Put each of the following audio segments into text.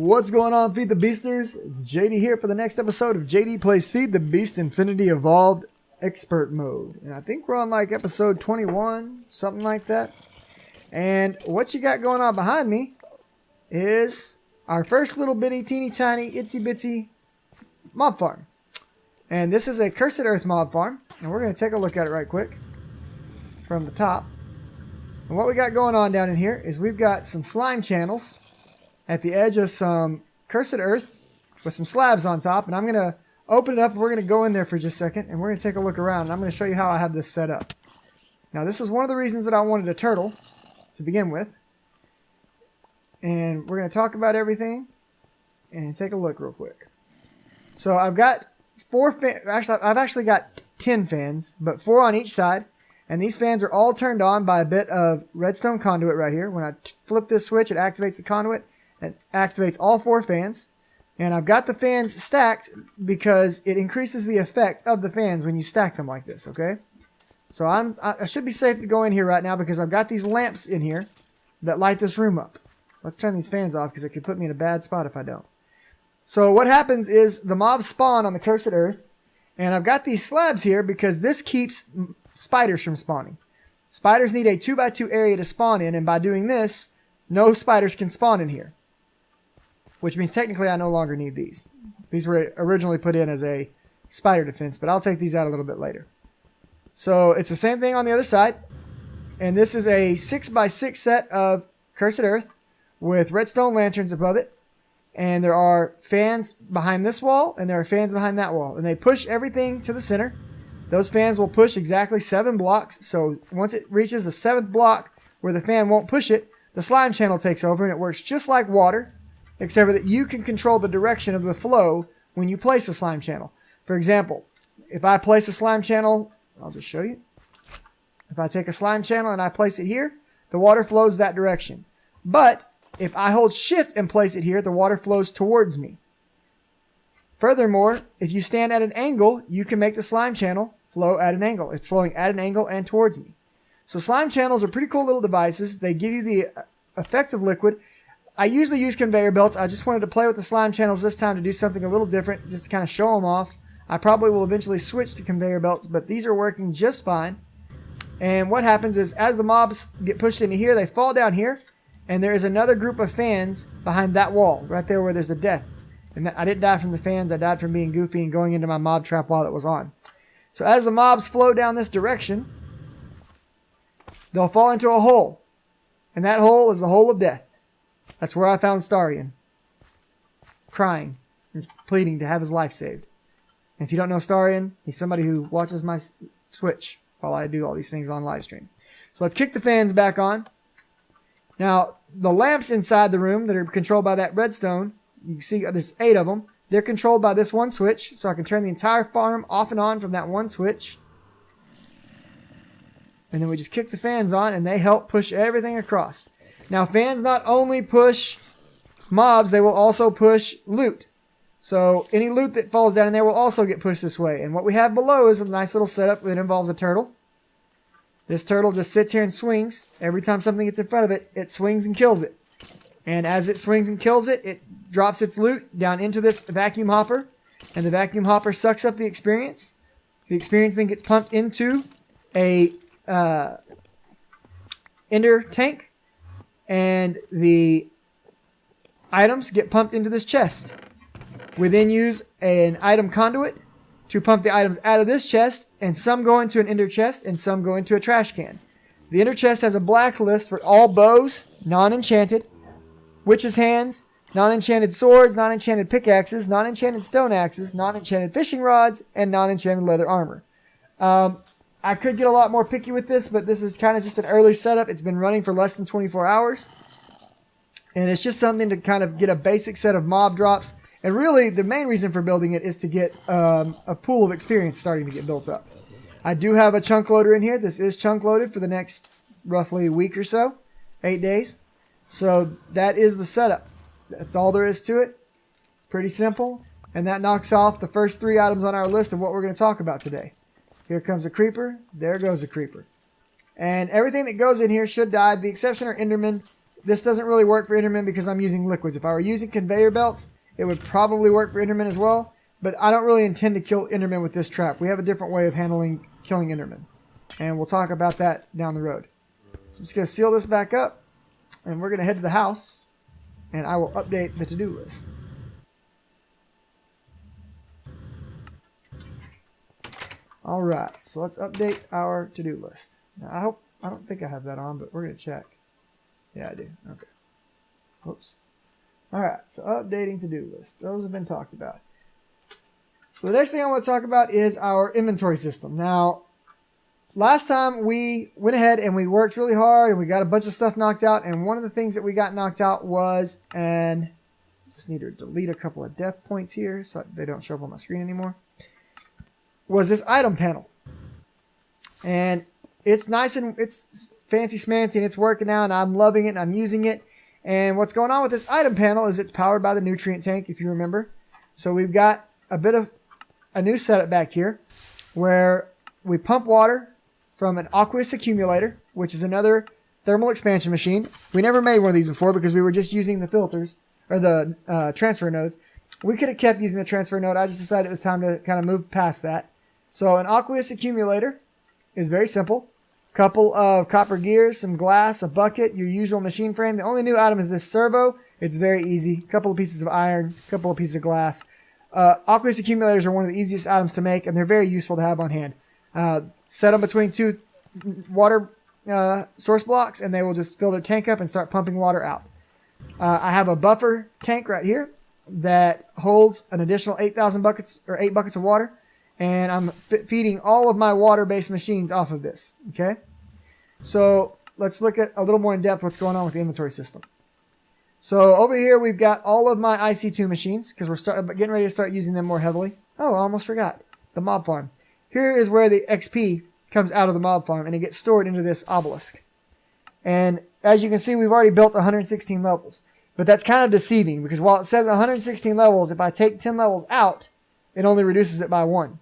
What's going on, Feed the Beasters? JD here for the next episode of JD Plays Feed the Beast Infinity Evolved Expert Mode. And I think we're on like episode 21, something like that. And what you got going on behind me is our first little bitty, teeny tiny, itsy bitsy mob farm. And this is a Cursed Earth mob farm. And we're going to take a look at it right quick from the top. And what we got going on down in here is we've got some slime channels at the edge of some Cursed Earth with some slabs on top. And I'm going to open it up and we're going to go in there for just a second and we're going to take a look around. And I'm going to show you how I have this set up. Now this was one of the reasons that I wanted a turtle to begin with. And we're going to talk about everything and take a look real quick. So I've got I've actually got 10 fans, but 4 on each side. And these fans are all turned on by a bit of redstone conduit right here. When I flip this switch, it activates the conduit and activates all 4 fans. And I've got the fans stacked because it increases the effect of the fans when you stack them like this, okay? So I should be safe to go in here right now because I've got these lamps in here that light this room up. Let's turn these fans off because it could put me in a bad spot if I don't. So what happens is the mobs spawn on the Cursed Earth. And I've got these slabs here because this keeps spiders from spawning. Spiders need a 2x2 area to spawn in, and by doing this, no spiders can spawn in here. Which means technically I no longer need these. These were originally put in as a spider defense, but I'll take these out a little bit later. So it's the same thing on the other side. And this is a 6x6 set of Cursed Earth with redstone lanterns above it. And there are fans behind this wall, and there are fans behind that wall. And they push everything to the center. Those fans will push exactly 7 blocks. So once it reaches the 7th block where the fan won't push it, the slime channel takes over, and it works just like water, except for that you can control the direction of the flow when you place a slime channel. For example, if I place a slime channel, I'll just show you. If I take a slime channel and I place it here, the water flows that direction. But if I hold shift and place it here, the water flows towards me. Furthermore, if you stand at an angle, you can make the slime channel flow at an angle. It's flowing at an angle and towards me. So slime channels are pretty cool little devices. They give you the effect of liquid. I usually use conveyor belts. I just wanted to play with the slime channels this time to do something a little different, just to kind of show them off. I probably will eventually switch to conveyor belts, but these are working just fine. And what happens is as the mobs get pushed into here, they fall down here. And there is another group of fans behind that wall, right there where there's a death. And I didn't die from the fans, I died from being goofy and going into my mob trap while it was on. So as the mobs flow down this direction, they'll fall into a hole. And that hole is the hole of death. That's where I found Starion. Crying and pleading to have his life saved. And if you don't know Starion, he's somebody who watches my Twitch while I do all these things on live stream. So let's kick the fans back on. Now, the lamps inside the room that are controlled by that redstone, you can see there's 8 of them. They're controlled by this one switch, so I can turn the entire farm off and on from that one switch. And then we just kick the fans on, and they help push everything across. Now, fans not only push mobs, they will also push loot. So any loot that falls down in there will also get pushed this way. And what we have below is a nice little setup that involves a turtle. This turtle just sits here and swings. Every time something gets in front of it, it swings and kills it. And as it swings and kills it, it drops its loot down into this vacuum hopper. And the vacuum hopper sucks up the experience. The experience then gets pumped into a ender tank. And the items get pumped into this chest. We then use an item conduit to pump the items out of this chest, and some go into an ender chest and some go into a trash can. The ender chest has a blacklist for all bows, non-enchanted, witches' hands, non-enchanted swords, non-enchanted pickaxes, non-enchanted stone axes, non-enchanted fishing rods, and non-enchanted leather armor. I could get a lot more picky with this, but this is kind of just an early setup. It's been running for less than 24 hours. And it's just something to kind of get a basic set of mob drops. And really, the main reason for building it is to get a pool of experience starting to get built up. I do have a chunk loader in here. This is chunk loaded for the next roughly week or so, 8 days. So that is the setup. That's all there is to it. It's pretty simple. And that knocks off the first 3 items on our list of what we're going to talk about today. Here comes a creeper. There goes a creeper. And everything that goes in here should die. The exception are Endermen. this doesn't really work for Enderman because I'm using liquids. If I were using conveyor belts, it would probably work for Enderman as well. But I don't really intend to kill Enderman with this trap. We have a different way of handling killing Enderman. And we'll talk about that down the road. So I'm just going to seal this back up. And we're going to head to the house. And I will update the to-do list. Alright, so let's update our to-do list. Now, I don't think I have that on, but we're going to check. Yeah, I do. Okay. Whoops. Alright, so updating to-do list. Those have been talked about. So the next thing I want to talk about is our inventory system. Now, last time we went ahead and we worked really hard and we got a bunch of stuff knocked out. And one of the things that we got knocked out was, and just need to delete a couple of death points here so they don't show up on my screen anymore, was this item panel. And it's nice and it's fancy schmancy and it's working now and I'm loving it and I'm using it. And what's going on with this item panel is it's powered by the nutrient tank, if you remember. So we've got a bit of a new setup back here where we pump water from an aqueous accumulator, which is another thermal expansion machine. We never made one of these before because we were just using the filters or the transfer nodes. We could have kept using the transfer node. I just decided it was time to kind of move past that. So an aqueous accumulator is very simple. Couple of copper gears, some glass, a bucket, your usual machine frame. The only new item is this servo. It's very easy. Couple of pieces of iron, couple of pieces of glass. Aqueous accumulators are one of the easiest items to make, and they're very useful to have on hand. Set them between two water source blocks, and they will just fill their tank up and start pumping water out. I have a buffer tank right here that holds an additional 8,000 buckets or 8 buckets of water, and I'm feeding all of my water-based machines off of this. Okay, so let's look at a little more in depth what's going on with the inventory system. So over here, we've got all of my IC2 machines because we're getting ready to start using them more heavily. Oh, I almost forgot. The mob farm. Here is where the XP comes out of the mob farm and it gets stored into this obelisk. And as you can see, we've already built 116 levels. But that's kind of deceiving because while it says 116 levels, if I take 10 levels out, it only reduces it by 1.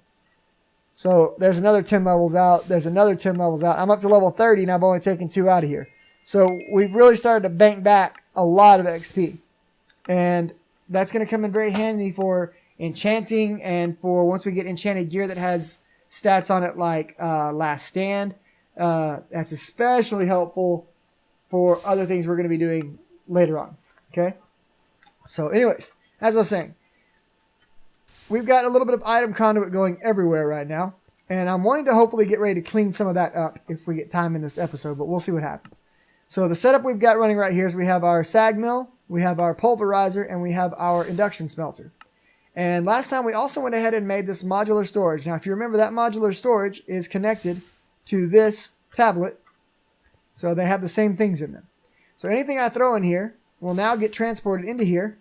So there's another 10 levels out. There's another 10 levels out. I'm up to level 30 and I've only taken 2 out of here. So we've really started to bank back a lot of XP. And that's going to come in very handy for enchanting and for once we get enchanted gear that has stats on it like Last Stand. That's especially helpful for other things we're going to be doing later on. Okay? So anyways, as I was saying, we've got a little bit of item conduit going everywhere right now. And I'm wanting to hopefully get ready to clean some of that up if we get time in this episode, but we'll see what happens. So the setup we've got running right here is we have our sag mill, we have our pulverizer, and we have our induction smelter. And last time we also went ahead and made this modular storage. Now if you remember, that modular storage is connected to this tablet. So they have the same things in them. So anything I throw in here will now get transported into here.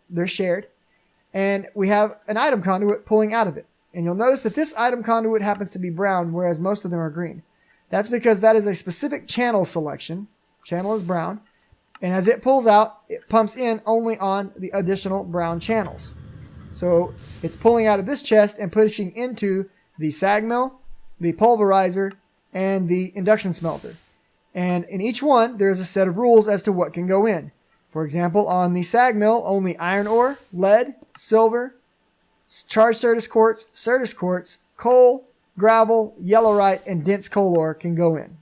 They're shared. And we have an item conduit pulling out of it. And you'll notice that this item conduit happens to be brown, whereas most of them are green. That's because that is a specific channel selection. Channel is brown. And as it pulls out, it pumps in only on the additional brown channels. So it's pulling out of this chest and pushing into the sag mill, the pulverizer, and the induction smelter. And in each one, there's a set of rules as to what can go in. For example, on the sag mill, only iron ore, lead, silver, charged Certus quartz, coal, gravel, yellowite, and dense coal ore can go in.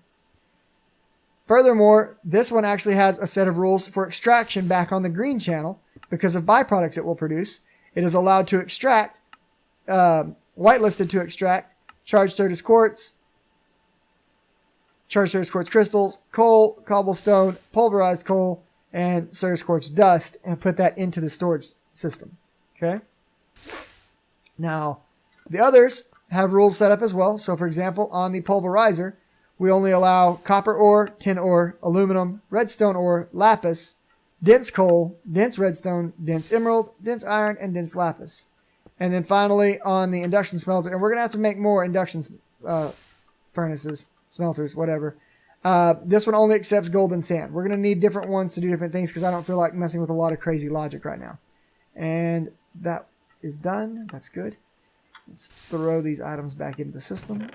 Furthermore, this one actually has a set of rules for extraction back on the green channel because of byproducts it will produce. It is allowed to extract, whitelisted to extract, charged Certus quartz crystals, coal, cobblestone, pulverized coal, and Certus quartz dust, and put that into the storage system. Okay? Now, the others have rules set up as well. So, for example, on the pulverizer, we only allow copper ore, tin ore, aluminum, redstone ore, lapis, dense coal, dense redstone, dense emerald, dense iron, and dense lapis. And then finally on the induction smelter, and we're going to have to make more induction furnaces, smelters, whatever. This one only accepts gold and sand. We're going to need different ones to do different things because I don't feel like messing with a lot of crazy logic right now. And that is done. That's good. Let's throw these items back into the system.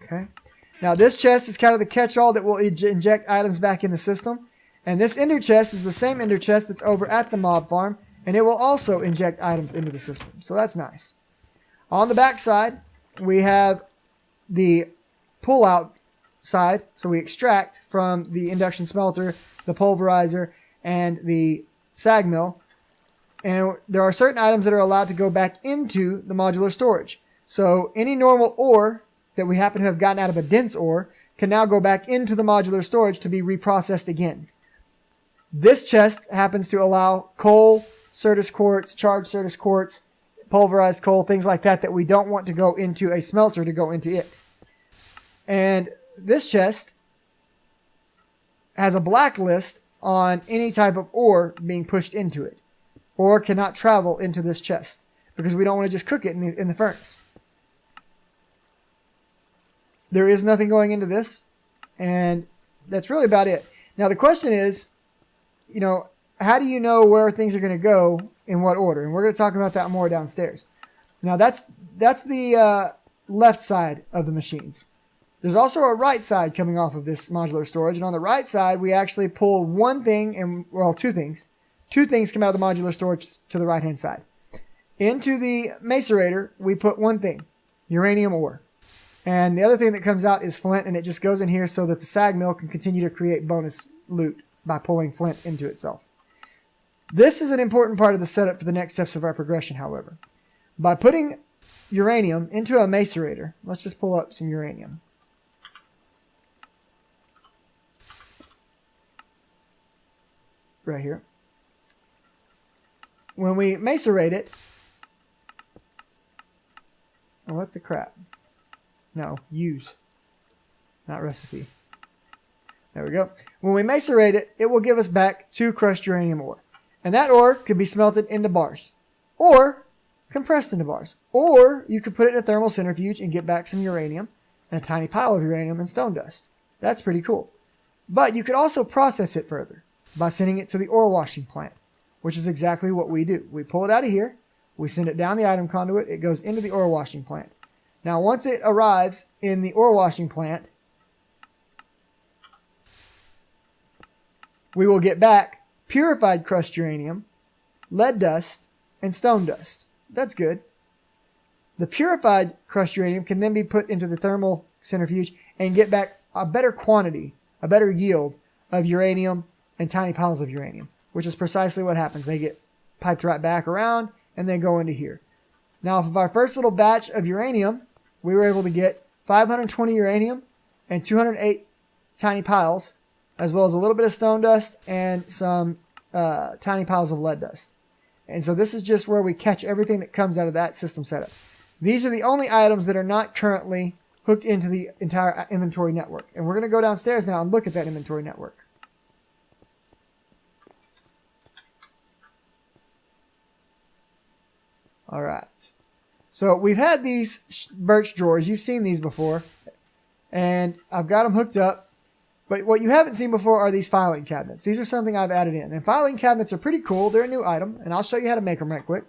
Okay. Now this chest is kind of the catch-all that will inject items back in the system. And this ender chest is the same ender chest that's over at the mob farm, and it will also inject items into the system. So that's nice. On the back side, we have the pull-out side. So we extract from the induction smelter, the pulverizer, and the sag mill. And there are certain items that are allowed to go back into the modular storage. So any normal ore that we happen to have gotten out of a dense ore can now go back into the modular storage to be reprocessed again. This chest happens to allow coal, Certus quartz, charged Certus quartz, pulverized coal, things like that we don't want to go into a smelter to go into it. And this chest has a blacklist on any type of ore being pushed into it, or cannot travel into this chest because we don't want to just cook it in the furnace. There is nothing going into this, and that's really about it. Now the question is, you know, how do you know where things are going to go in what order? And we're going to talk about that more downstairs. Now that's the left side of the machines. There's also a right side coming off of this modular storage, and on the right side we actually pull one thing, and well, two things. Two things come out of the modular storage to the right hand side. Into the macerator we put one thing, uranium ore. And the other thing that comes out is flint, and it just goes in here so that the sag mill can continue to create bonus loot by pulling flint into itself. This is an important part of the setup for the next steps of our progression, however. By putting uranium into a macerator, let's just pull up some uranium. Right here. When we macerate it, oh, what the crap? No, use, not recipe. There we go. When we macerate it, it will give us back 2 crushed uranium ore. And that ore could be smelted into bars, or compressed into bars, or you could put it in a thermal centrifuge and get back some uranium and a tiny pile of uranium and stone dust. That's pretty cool. But you could also process it further by sending it to the ore washing plant, which is exactly what we do. We pull it out of here, we send it down the item conduit, it goes into the ore washing plant. Now, once it arrives in the ore washing plant, we will get back purified crushed uranium, lead dust, and stone dust. That's good. The purified crushed uranium can then be put into the thermal centrifuge and get back a better quantity, a better yield of uranium and tiny piles of uranium, which is precisely what happens. They get piped right back around and then go into here. Now, off of our first little batch of uranium, we were able to get 520 uranium and 208 tiny piles, as well as a little bit of stone dust and some tiny piles of lead dust. And so this is just where we catch everything that comes out of that system setup. These are the only items that are not currently hooked into the entire inventory network. And we're going to go downstairs now and look at that inventory network. All right. So we've had these birch drawers. You've seen these before. And I've got them hooked up. But what you haven't seen before are these filing cabinets. These are something I've added in. And filing cabinets are pretty cool. They're a new item. And I'll show you how to make them right quick.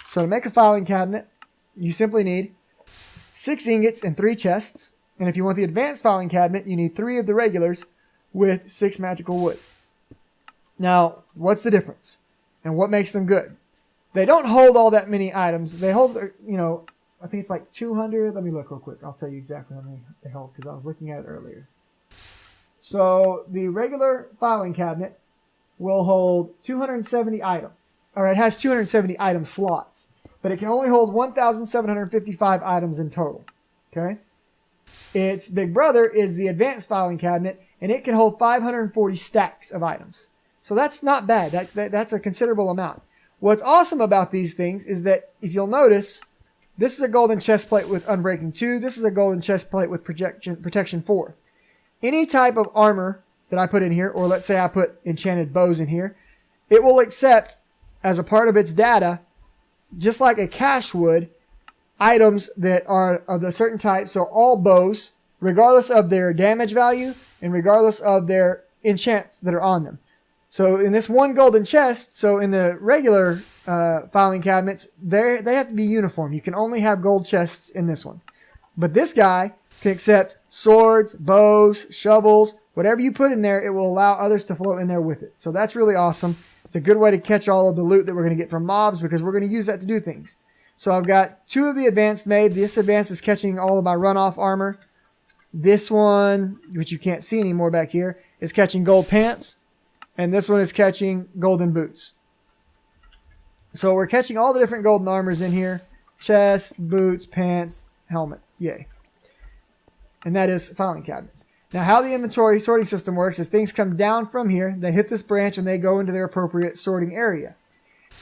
So to make a filing cabinet, you simply need 6 ingots and 3 chests. And if you want the advanced filing cabinet, you need 3 of the regulars with 6 magical wood. Now, what's the difference? And what makes them good? They don't hold all that many items. They hold, you know, I think it's like 200. Let me look real quick. I'll tell you exactly how many they hold because I was looking at it earlier. So the regular filing cabinet will hold 270 items. Or it has 270 item slots. But it can only hold 1,755 items in total. Okay? Its big brother is the advanced filing cabinet, and it can hold 540 stacks of items. So that's not bad. That's a considerable amount. What's awesome about these things is that if you'll notice, this is a golden chest plate with Unbreaking 2. This is a golden chest plate with Protection 4. Any type of armor that I put in here, or let's say I put enchanted bows in here, it will accept as a part of its data, just like a cache would, items that are of a certain type. So all bows, regardless of their damage value and regardless of their enchants that are on them. So in this one golden chest, so in the regular filing cabinets, they have to be uniform. You can only have gold chests in this one. But this guy can accept swords, bows, shovels, whatever you put in there, it will allow others to float in there with it. So that's really awesome. It's a good way to catch all of the loot that we're going to get from mobs because we're going to use that to do things. So I've got 2 of the advanced made. This advanced is catching all of my runoff armor. This one, which you can't see anymore back here, is catching gold pants. And this one is catching golden boots. So we're catching all the different golden armors in here. Chest, boots, pants, helmet. Yay. And that is filing cabinets. Now how the inventory sorting system works is things come down from here. They hit this branch and they go into their appropriate sorting area.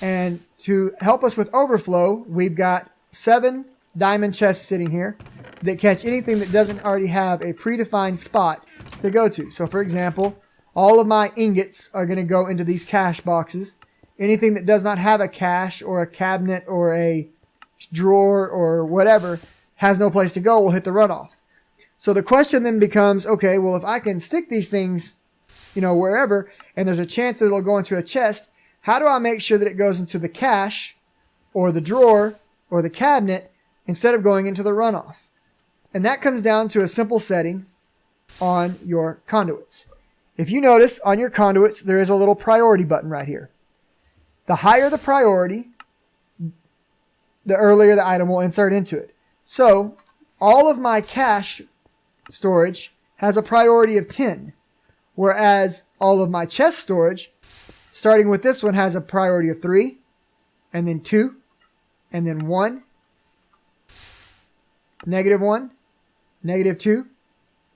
And to help us with overflow, we've got 7 diamond chests sitting here that catch anything that doesn't already have a predefined spot to go to. So for example, all of my ingots are going to go into these cache boxes. Anything that does not have a cache or a cabinet or a drawer or whatever has no place to go will hit the runoff. So the question then becomes, okay, well, if I can stick these things, wherever, and there's a chance that it'll go into a chest, how do I make sure that it goes into the cache or the drawer or the cabinet instead of going into the runoff? And that comes down to a simple setting on your conduits. If you notice on your conduits, there is a little priority button right here. The higher the priority, the earlier the item will insert into it. So all of my cache storage has a priority of 10, whereas all of my chest storage, starting with this one, has a priority of 3, and then 2, and then 1, -1, -2,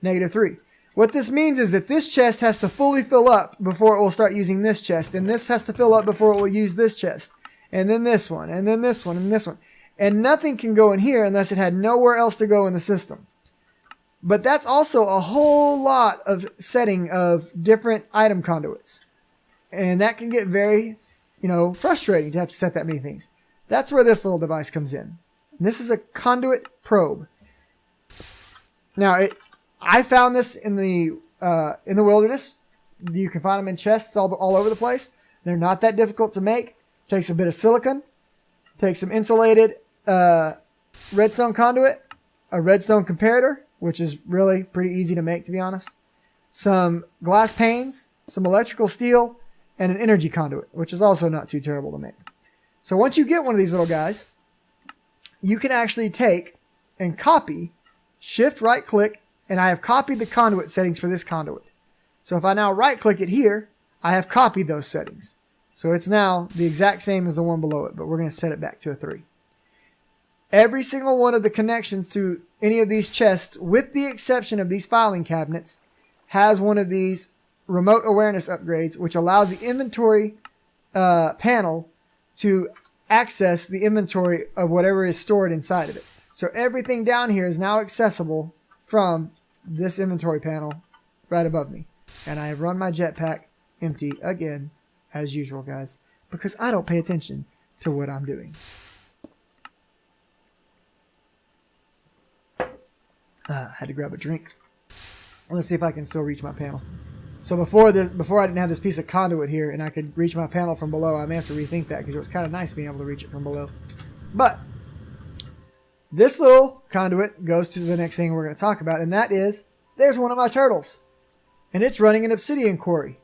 -3. What this means is that this chest has to fully fill up before it will start using this chest, and this has to fill up before it will use this chest, and then this one, and then this one, and this one. And nothing can go in here unless it had nowhere else to go in the system. But that's also a whole lot of setting of different item conduits. And that can get very, frustrating to have to set that many things. That's where this little device comes in. This is a conduit probe. Now, I found this in the wilderness. You can find them in chests all over the place. They're not that difficult to make. Takes a bit of silicon. Takes some insulated redstone conduit, a redstone comparator, which is really pretty easy to make, to be honest, some glass panes, some electrical steel, and an energy conduit, which is also not too terrible to make. So once you get one of these little guys, you can actually take and copy, shift right click, and I have copied the conduit settings for this conduit. So if I now right click it here, I have copied those settings. So it's now the exact same as the one below it, but we're going to set it back to a 3. Every single one of the connections to any of these chests, with the exception of these filing cabinets, has one of these remote awareness upgrades, which allows the inventory panel to access the inventory of whatever is stored inside of it. So everything down here is now accessible from this inventory panel right above me. And I have run my jetpack empty again, as usual, guys, because I don't pay attention to what I'm doing. I had to grab a drink. Let's see if I can still reach my panel. So before I didn't have this piece of conduit here and I could reach my panel from below, I may have to rethink that because it was kind of nice being able to reach it from below. But this little conduit goes to the next thing we're going to talk about, and that is, there's one of my turtles. And it's running an obsidian quarry.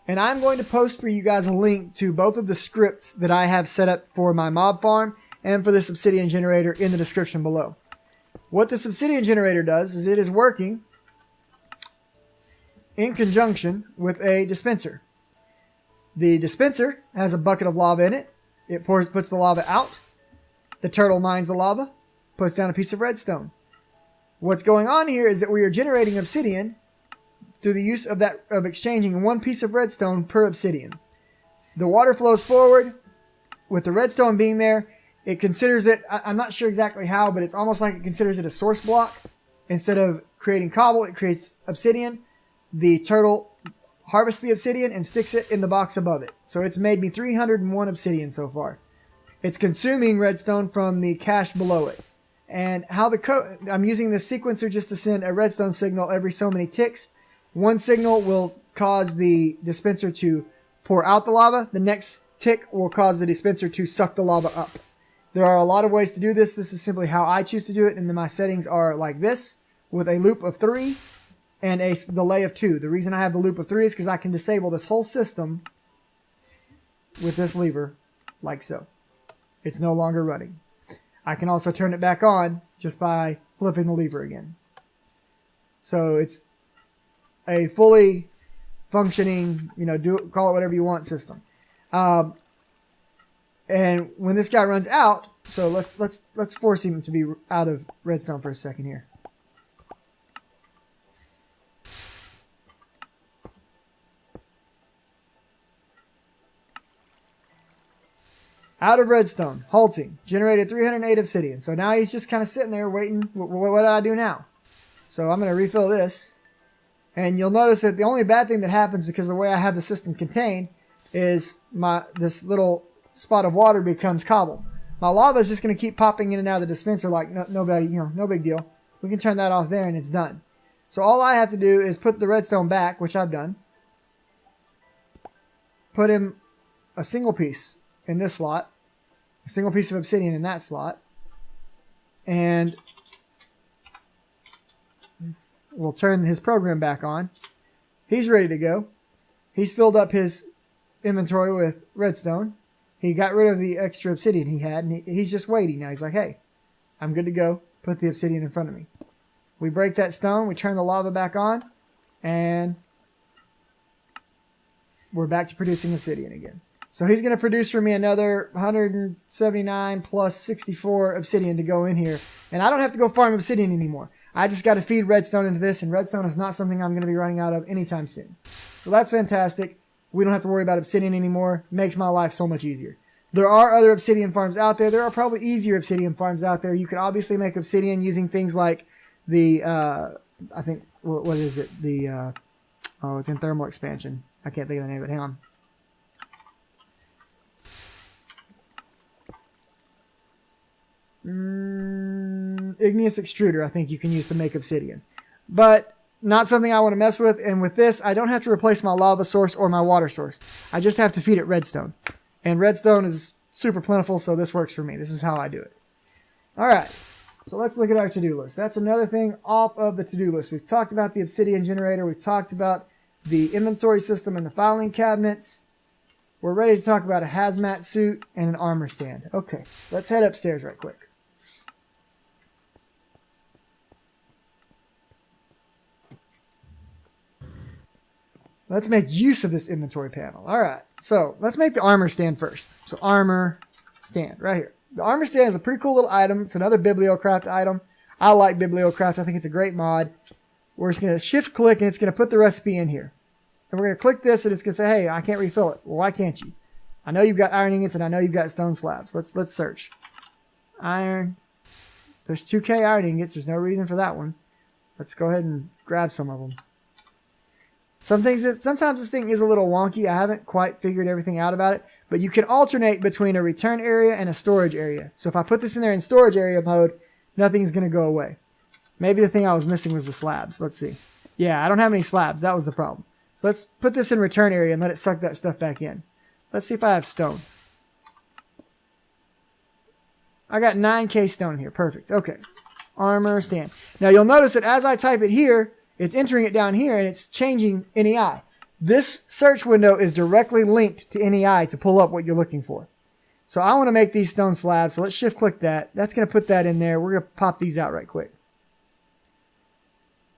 And I'm going to post for you guys a link to both of the scripts that I have set up for my mob farm and for this obsidian generator in the description below. What this obsidian generator does is it is working in conjunction with a dispenser. The dispenser has a bucket of lava in it. It puts the lava out. The turtle mines the lava, puts down a piece of redstone. What's going on here is that we are generating obsidian through the use of exchanging 1 piece of redstone per obsidian. The water flows forward. With the redstone being there, it considers it, I'm not sure exactly how, but it's almost like it considers it a source block. Instead of creating cobble, it creates obsidian. The turtle harvests the obsidian and sticks it in the box above it. So it's made me 301 obsidian so far. It's consuming redstone from the cache below it. And how I'm using this sequencer just to send a redstone signal every so many ticks. 1 signal will cause the dispenser to pour out the lava. The next tick will cause the dispenser to suck the lava up. There are a lot of ways to do this. This is simply how I choose to do it, and then my settings are like this. with a loop of 3 and a delay of 2. The reason I have the loop of 3 is because I can disable this whole system with this lever, like so. It's no longer running. I can also turn it back on just by flipping the lever again. So it's a fully functioning, call it whatever you want system. And when this guy runs out, so let's force him to be out of redstone for a second here. Out of redstone, halting, generated 308 obsidian. So now he's just kind of sitting there waiting. What do I do now? So I'm going to refill this. And you'll notice that the only bad thing that happens because of the way I have the system contained is this little spot of water becomes cobble. My lava is just going to keep popping in and out of the dispenser like no big deal. We can turn that off there and it's done. So all I have to do is put the redstone back, which I've done. Put him a single piece in this slot. A single piece of obsidian in that slot. And we'll turn his program back on. He's ready to go. He's filled up his inventory with redstone. He got rid of the extra obsidian he had, and he's just waiting now. He's like, hey, I'm good to go. Put the obsidian in front of me. We break that stone. We turn the lava back on, and we're back to producing obsidian again. So he's going to produce for me another 179 plus 64 obsidian to go in here. And I don't have to go farm obsidian anymore. I just got to feed redstone into this, and redstone is not something I'm going to be running out of anytime soon. So that's fantastic. We don't have to worry about obsidian anymore. Makes my life so much easier. There are other obsidian farms out there. There are probably easier obsidian farms out there. You can obviously make obsidian using things like the, I think, what is it? The, it's in thermal expansion. I can't think of the name of it. Hang on. Igneous extruder, I think you can use to make obsidian. But not something I want to mess with. And with this, I don't have to replace my lava source or my water source. I just have to feed it redstone. And redstone is super plentiful, so this works for me. This is how I do it. All right. So let's look at our to-do list. That's another thing off of the to-do list. We've talked about the obsidian generator. We've talked about the inventory system and the filing cabinets. We're ready to talk about a hazmat suit and an armor stand. Okay, let's head upstairs right quick. Let's make use of this inventory panel. All right, so let's make the armor stand first. So armor stand right here. The armor stand is a pretty cool little item. It's another Bibliocraft item. I like Bibliocraft. I think it's a great mod. We're just going to shift click and it's going to put the recipe in here. And we're going to click this and it's going to say, hey, I can't refill it. Well, why can't you? I know you've got iron ingots and I know you've got stone slabs. Let's search. Iron. There's 2K iron ingots. There's no reason for that one. Let's go ahead and grab some of them. Sometimes this thing is a little wonky. I haven't quite figured everything out about it, but you can alternate between a return area and a storage area. So if I put this in there in storage area mode, nothing's going to go away. Maybe the thing I was missing was the slabs. Let's see. Yeah, I don't have any slabs. That was the problem. So let's put this in return area and let it suck that stuff back in. Let's see if I have stone. I got 9K stone here. Perfect. Okay. Armor stand. Now you'll notice that as I type it here, it's entering it down here and it's changing NEI. This search window is directly linked to NEI to pull up what you're looking for. So I want to make these stone slabs. So let's shift click that. That's going to put that in there. We're going to pop these out right quick.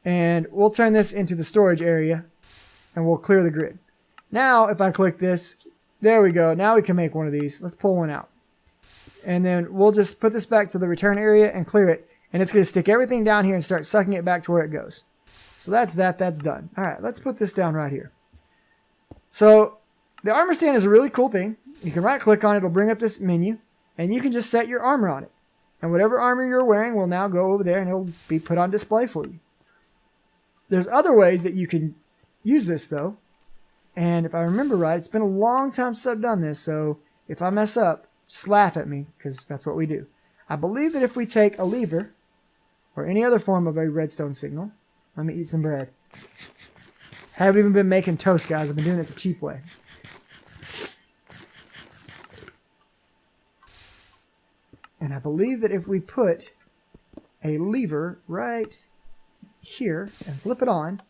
And we'll turn this into the storage area and we'll clear the grid. Now, if I click this, there we go. Now we can make one of these. Let's pull one out. And then we'll just put this back to the return area and clear it. And it's going to stick everything down here and start sucking it back to where it goes. So that's done. All right, let's put this down right here. So the armor stand is a really cool thing. You can right click on it, it'll bring up this menu, and you can just set your armor on it. And whatever armor you're wearing will now go over there and it'll be put on display for you. There's other ways that you can use this though. And if I remember right, it's been a long time since I've done this, so if I mess up, just laugh at me, because that's what we do. I believe that if we take a lever, or any other form of a redstone signal, let me eat some bread. Haven't even been making toast, guys. I've been doing it the cheap way. And I believe that if we put a lever right here and flip it on,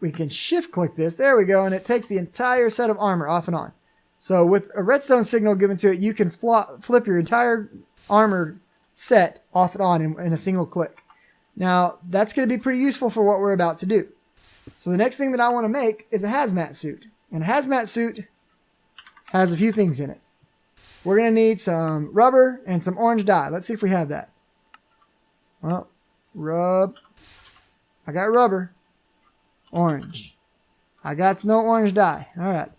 we can shift click this. There we go. And it takes the entire set of armor off and on. So with a redstone signal given to it, you can flip your entire armor set off and on in a single click. Now, that's going to be pretty useful for what we're about to do. So the next thing that I want to make is a hazmat suit. And a hazmat suit has a few things in it. We're going to need some rubber and some orange dye. Let's see if we have that. Well, I got rubber. Orange. I got no orange dye. All right.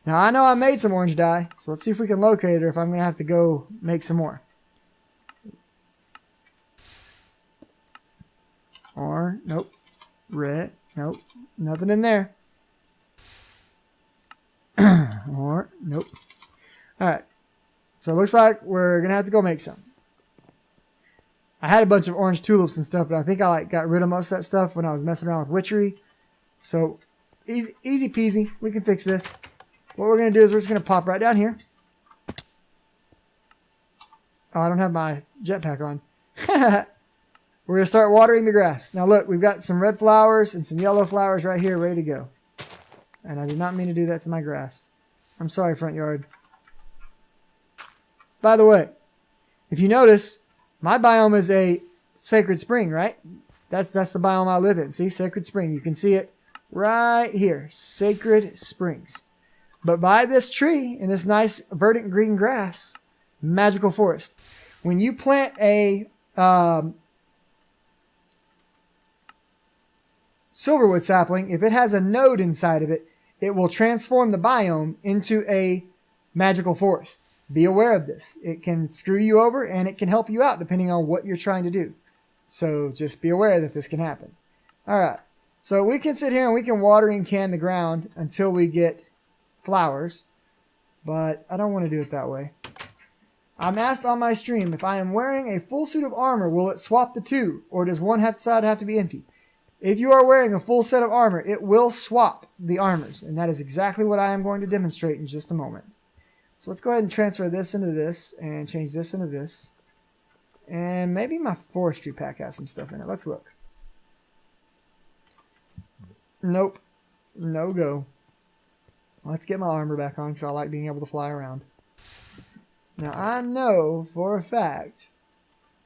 Now, I know I made some orange dye, so let's see if we can locate it or if I'm going to have to go make some more. Or, nope. Red. Nope. Nothing in there. Or, nope. All right. So it looks like we're going to have to go make some. I had a bunch of orange tulips and stuff, but I think I got rid of most of that stuff when I was messing around with witchery. So, easy peasy. We can fix this. What we're going to do is we're just going to pop right down here. Oh, I don't have my jetpack on. We're going to start watering the grass. Now look, we've got some red flowers and some yellow flowers right here ready to go. And I did not mean to do that to my grass. I'm sorry, front yard. By the way, if you notice, my biome is a sacred spring, right? That's the biome I live in. See, sacred spring. You can see it right here. Sacred springs. But by this tree and this nice verdant green grass, magical forest. When you plant a silverwood sapling, if it has a node inside of it, it will transform the biome into a magical forest. Be aware of this. It can screw you over and it can help you out depending on what you're trying to do. So just be aware that this can happen. All right. So we can sit here and we can water and can the ground until we get flowers, but I don't want to do it that way. I'm asked on my stream, if I am wearing a full suit of armor, will it swap the two, or does one side have to be empty? If you are wearing a full set of armor, it will swap the armors, and that is exactly what I am going to demonstrate in just a moment. So let's go ahead and transfer this into this, and change this into this. And maybe my forestry pack has some stuff in it. Let's look. Nope. No go. Let's get my armor back on because I like being able to fly around. Now, I know for a fact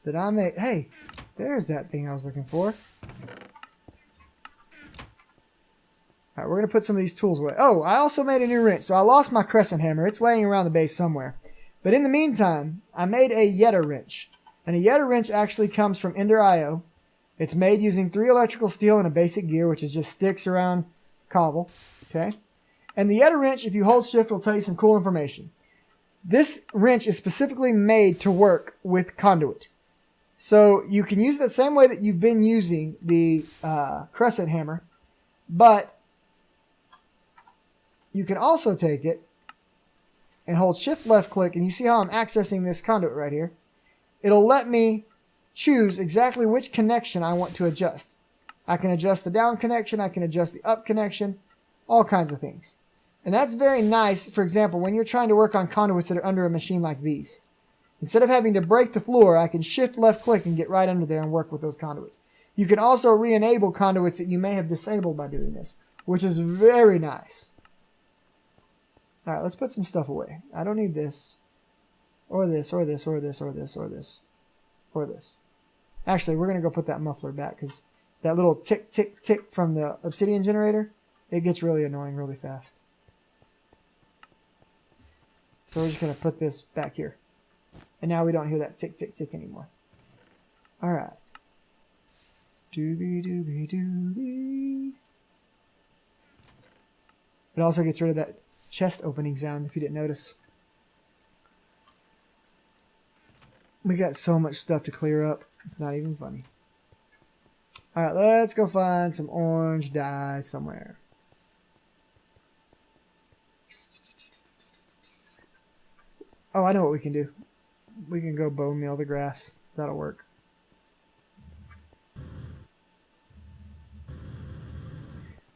that I made... Hey, there's that thing I was looking for. Alright, we're going to put some of these tools away. Oh, I also made a new wrench. So I lost my crescent hammer. It's laying around the base somewhere. But in the meantime, I made a Yeta wrench. And a Yeta wrench actually comes from Ender.io. It's made using 3 electrical steel and a basic gear, which is just sticks around cobble. Okay? And the Yeta wrench, if you hold shift, will tell you some cool information. This wrench is specifically made to work with conduit. So you can use it the same way that you've been using the crescent hammer, but you can also take it and hold shift left click, and you see how I'm accessing this conduit right here. It'll let me choose exactly which connection I want to adjust. I can adjust the down connection, I can adjust the up connection, all kinds of things. And that's very nice, for example, when you're trying to work on conduits that are under a machine like these. Instead of having to break the floor, I can shift left click and get right under there and work with those conduits. You can also re-enable conduits that you may have disabled by doing this, which is very nice. Alright, let's put some stuff away. I don't need this, or this, or this, or this, or this, or this, or this. Actually, we're going to go put that muffler back, because that little tick, tick, tick from the obsidian generator, it gets really annoying really fast. So we're just going to put this back here. And now we don't hear that tick, tick, tick anymore. Alright. Doobie, doobie, doobie. It also gets rid of that chest opening sound, if you didn't notice. We got so much stuff to clear up. It's not even funny. Alright, let's go find some orange dye somewhere. Oh, I know what we can do. We can go bone meal the grass. That'll work.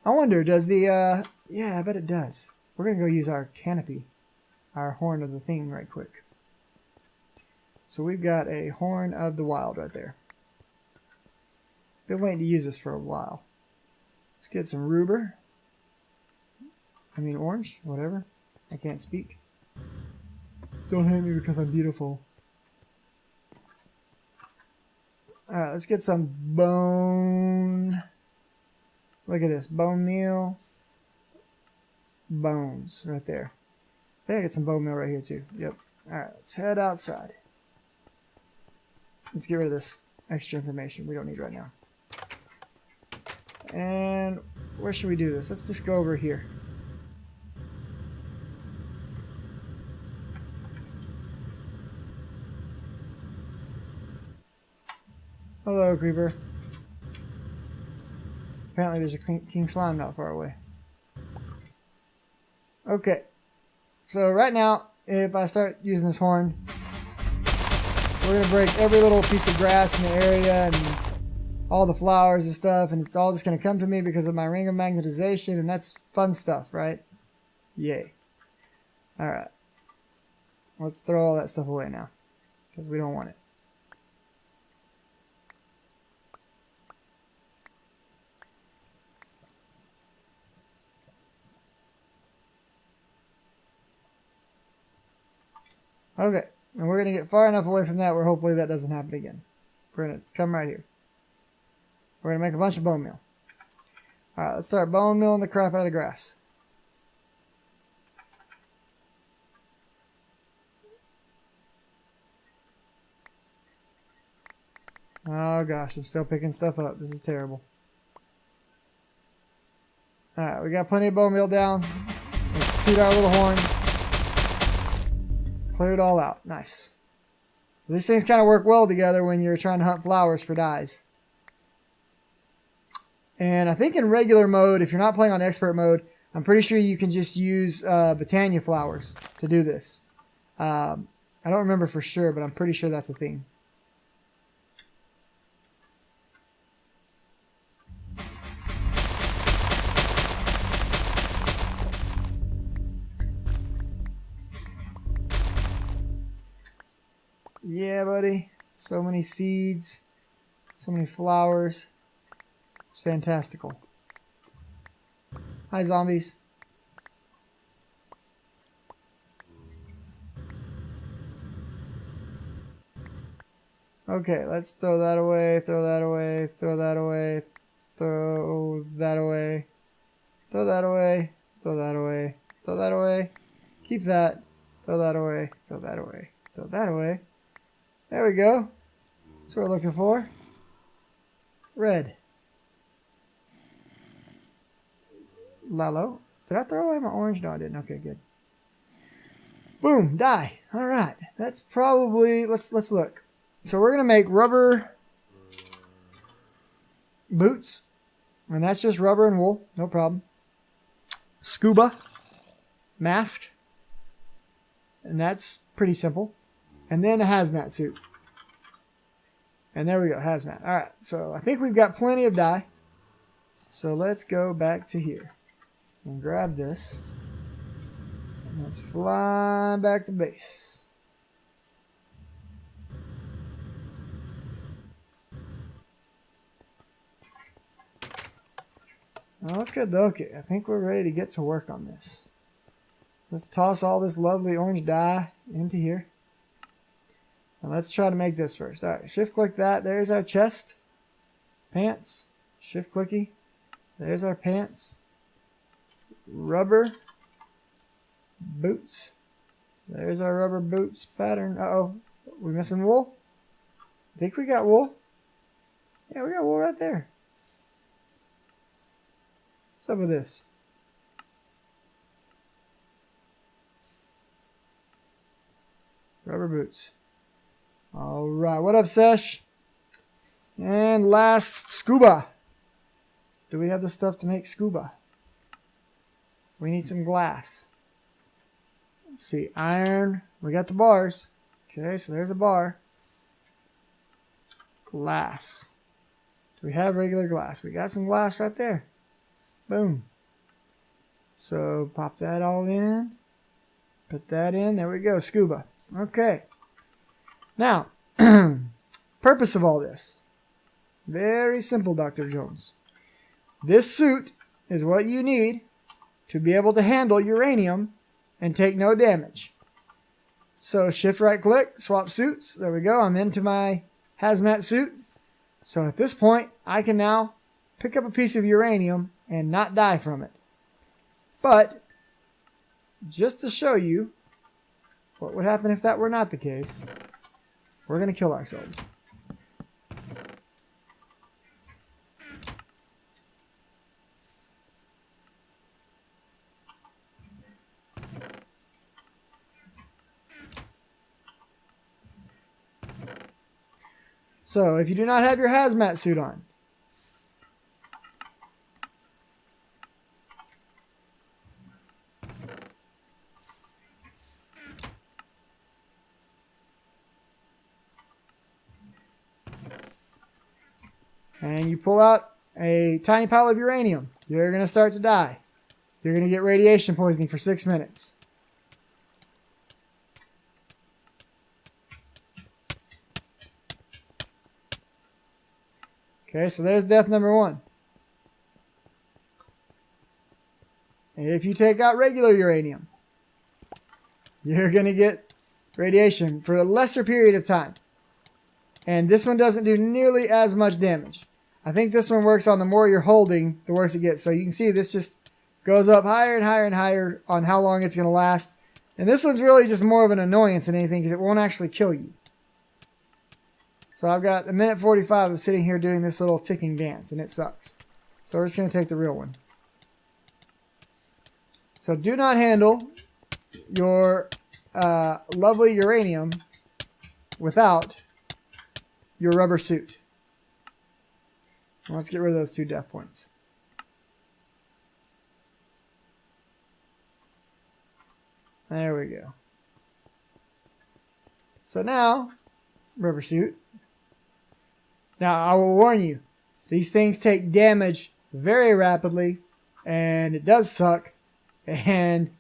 I wonder, does the, yeah, I bet it does. We're going to go use our canopy, our horn of the thing right quick. So we've got a horn of the wild right there. Been waiting to use this for a while. Let's get some rhubarb. I mean orange, whatever. I can't speak. Don't hate me because I'm beautiful. Alright, let's get some bone. Look at this. Bone meal. Bones right there. I think I get some bone meal right here too. Yep. Alright, let's head outside. Let's get rid of this extra information we don't need right now. And where should we do this? Let's just go over here. Hello, creeper. Apparently there's a king slime not far away. Okay. So right now, if I start using this horn, we're going to break every little piece of grass in the area and all the flowers and stuff, and it's all just going to come to me because of my ring of magnetization, and that's fun stuff, right? Yay. Alright. Let's throw all that stuff away now, because we don't want it. Okay, and we're going to get far enough away from that where hopefully that doesn't happen again. We're going to come right here. We're going to make a bunch of bone meal. Alright, let's start bone mealing the crap out of the grass. Oh gosh, I'm still picking stuff up. This is terrible. Alright, we got plenty of bone meal down. Let's toot our little horn. Clear it all out. Nice. So these things kind of work well together when you're trying to hunt flowers for dyes. And I think in regular mode, if you're not playing on expert mode, I'm pretty sure you can just use Botania flowers to do this. I don't remember for sure, but I'm pretty sure that's a thing. Yeah, buddy. So many seeds. So many flowers. It's fantastical. Hi, zombies. Okay, let's throw that away, throw that away, throw that away, throw that away, throw that away, throw that away, throw that away. Keep that. Throw that away, throw that away, throw that away. There we go. That's what we're looking for. Red. Lalo. Did I throw away my orange? No, I didn't. Okay, good. Boom. Die. All right. That's probably... Let's look. So we're going to make rubber boots. And that's just rubber and wool. No problem. Scuba. Mask. And that's pretty simple. And then a hazmat suit. And there we go, hazmat. Alright, so I think we've got plenty of dye. So let's go back to here. And grab this. And let's fly back to base. Okay, I think we're ready to get to work on this. Let's toss all this lovely orange dye into here. And let's try to make this first. Alright, shift click that. There's our chest. Pants. Shift clicky. There's our pants. Rubber boots. There's our rubber boots pattern. Uh-oh. We missing wool? I think we got wool. Yeah, we got wool right there. What's up with this? Rubber boots. Alright, what up, Sesh? And last, scuba. Do we have the stuff to make scuba? We need some glass. Let's see, iron. We got the bars. Okay, so there's a bar. Glass. Do we have regular glass? We got some glass right there. Boom. So pop that all in. Put that in. There we go, scuba. Okay. Now, purpose of all this. Very simple, Dr. Jones. This suit is what you need to be able to handle uranium and take no damage. So shift right click, swap suits. There we go. I'm into my hazmat suit. So at this point, I can now pick up a piece of uranium and not die from it. But just to show you what would happen if that were not the case, we're going to kill ourselves. So, if you do not have your hazmat suit on, and you pull out a tiny pile of uranium, you're going to start to die. You're going to get radiation poisoning for 6 minutes. Okay, so there's death number 1. If you take out regular uranium, you're going to get radiation for a lesser period of time. And this one doesn't do nearly as much damage. I think this one works on the more you're holding, the worse it gets. So you can see this just goes up higher and higher and higher on how long it's going to last. And this one's really just more of an annoyance than anything because it won't actually kill you. So I've got 1:45 of sitting here doing this little ticking dance, and it sucks. So we're just going to take the real one. So do not handle your lovely uranium without your rubber suit. Let's get rid of those 2 death points. There we go. So now, rubber suit. Now, I will warn you, these things take damage very rapidly, and it does suck. And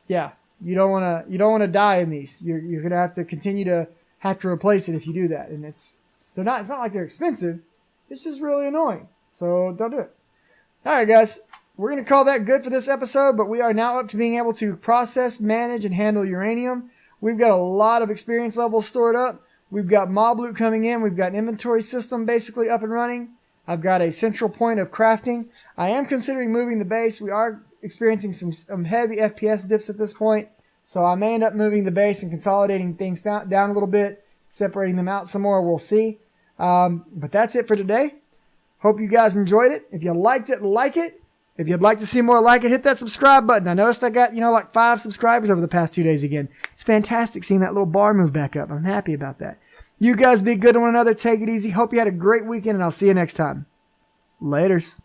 yeah, you don't want to die in these. You're gonna have to continue to have to replace it if you do that. And it's not like they're expensive. It's just really annoying. So don't do it. All right, guys, we're gonna call that good for this episode. But we are now up to being able to process, manage, and handle uranium. We've got a lot of experience levels stored up. We've got mob loot coming in. We've got an inventory system basically up and running. I've got a central point of crafting. I am considering moving the base. We are experiencing some heavy FPS dips at this point. So I may end up moving the base and consolidating things down a little bit, separating them out some more. We'll see. But that's it for today. Hope you guys enjoyed it. If you liked it, like it. If you'd like to see more like it, hit that subscribe button. I noticed I got, like 5 subscribers over the past 2 days again. It's fantastic seeing that little bar move back up. I'm happy about that. You guys be good to one another. Take it easy. Hope you had a great weekend, and I'll see you next time. Laters.